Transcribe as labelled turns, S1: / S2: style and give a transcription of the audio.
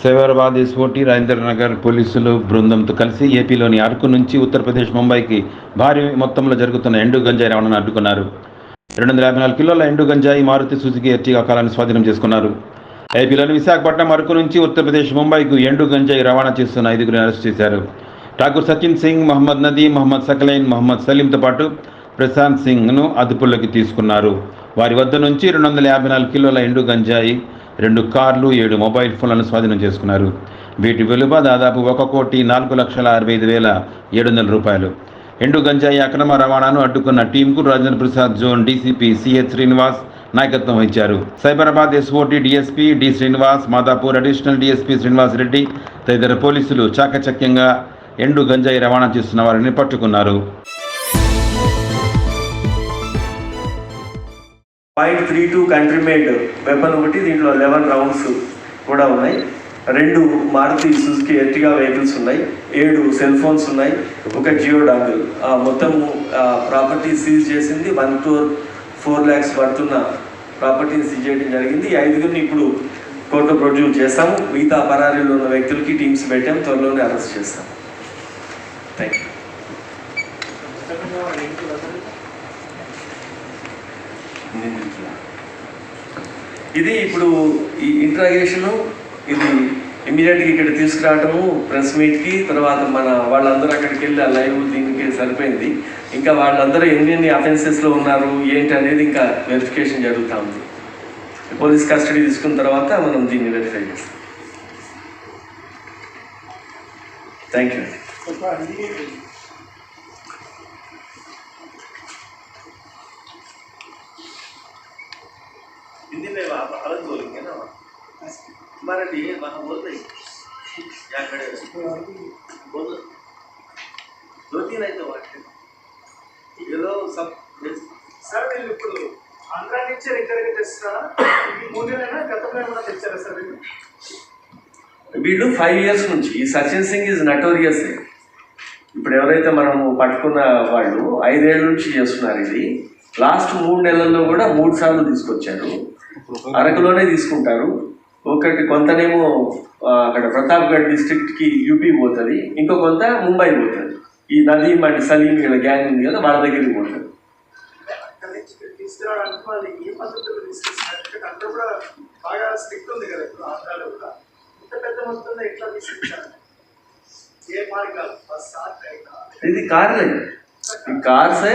S1: Cyberabad SOT Rajendranagar పోలీసులు బృందంతో కలిసి ఏపీలోని అరకు నుంచి ఉత్తరప్రదేశ్ ముంబైకి భారీ మొత్తంలో జరుగుతున్న ఎండు గంజాయి రవాణాను అడ్డుకున్నారు. 254 కిలోల ఎండు గంజాయి మారుతి సుజుకి ఎర్టిగా కాలాన్ని స్వాధీనం చేసుకున్నారు. ఏపీలోని విశాఖపట్నం అరకు నుంచి ఉత్తరప్రదేశ్ ముంబైకు ఎండు గంజాయి రవాణా చేస్తున్న 5గురిని అరెస్ట్ చేశారు. ఠాకూర్ సచిన్ సింగ్, మహమ్మద్ నదీ, మహమ్మద్ సకలైన్, మహమ్మద్ సలీంతో పాటు ప్రశాంత్ సింగ్ను అదుపులోకి తీసుకున్నారు. వారి వద్ద నుంచి 254 కిలోల ఎండు గంజాయి, 2 కార్లు, 7 మొబైల్ ఫోన్లను స్వాధీనం చేసుకున్నారు. వీటి విలువ దాదాపు 1,04,65,700 రూపాయలు. ఎండు గంజాయి అక్రమ రవాణాను అడ్డుకున్న టీంకు Rajendra Prasad zone DCP CH Srinivas నాయకత్వం వహించారు. Cyberabad SOT DSP D Srinivas, Madhapur additional DSP Srinivas Reddy తదితర పోలీసులు చాకచక్యంగా ఎండు గంజాయి రవాణా చేస్తున్న వారిని పట్టుకున్నారు.
S2: .32 కంట్రీ మేడ్ వెపన్ ఒకటి, దీంట్లో 11 రౌండ్స్ కూడా ఉన్నాయి. 2 మారుతి సుజుకి ఎర్టిగా వెహికల్స్ ఉన్నాయి, 7 సెల్ ఫోన్స్ ఉన్నాయి, ఒక జియో డాంగిల్. మొత్తం ప్రాపర్టీ సీజ్ చేసింది 1,04 lakhs పడుతున్న ప్రాపర్టీని సీజ్ చేయడం జరిగింది. ఈ 5గురిని ఇప్పుడు కోర్టులో ప్రొడ్యూస్ చేస్తాము. మిగతా పరారీలో ఉన్న వ్యక్తులకి టీమ్స్ పెట్టాం, త్వరలోనే అరెస్ట్ చేస్తాం. Thank you. ఇది ఇప్పుడు ఈ ఇంట్రాగేషను, ఇది ఇమీడియట్గా ఇక్కడ తీసుకురావటము ప్రెస్ మీట్కి, తర్వాత మన వాళ్ళందరూ అక్కడికి వెళ్ళి ఆ లైవ్ దీనికి సరిపోయింది. ఇంకా వాళ్ళందరూ ఎన్ని అఫెన్సెస్లో ఉన్నారు ఏంటి అనేది ఇంకా వెరిఫికేషన్ జరుగుతూ ఉంది. పోలీస్ కస్టడీ తీసుకున్న తర్వాత మనం దీన్ని వెరిఫై చేస్తాం. Thank you. हिंदी में आप अलग बोलेंगे ना, हमारे लिए वहाँ बोल रही क्या खड़े बोल 2-3 అయితే వాటి ఏదో సబ్ సార్ వీళ్ళు ఇప్పుడు ఆంధ్రా నుంచి ఇక్కడికి తెస్తారా? ఈ 3 నెలలైనా గతంలో ఏమైనా తెచ్చారా సార్ వీళ్ళు? 5 years నుంచి. ఈ సచిన్ సింగ్ ఈజ్ నటోరియస్. ఇప్పుడు ఎవరైతే మనము పట్టుకున్న వాళ్ళు 5 ఏళ్ళ నుంచి చేస్తున్నారు. ఇది లాస్ట్ 3 నెలల్లో కూడా 3 సార్లు తీసుకొచ్చారు. అరకులోనే తీసుకుంటారు. ఒకటి కొంతనేమో అక్కడ ప్రతాప్గఢ్ డిస్ట్రిక్ట్కి యూపీ పోతుంది, ఇంకో కొంత ముంబై పోతుంది. ఈ నదీం అండ్ సలీం వీళ్ళ గ్యాంగ్ ఉంది కదా, వాళ్ళ దగ్గరికి పోతుంది. ఇది కార్లే, ఈ కార్సే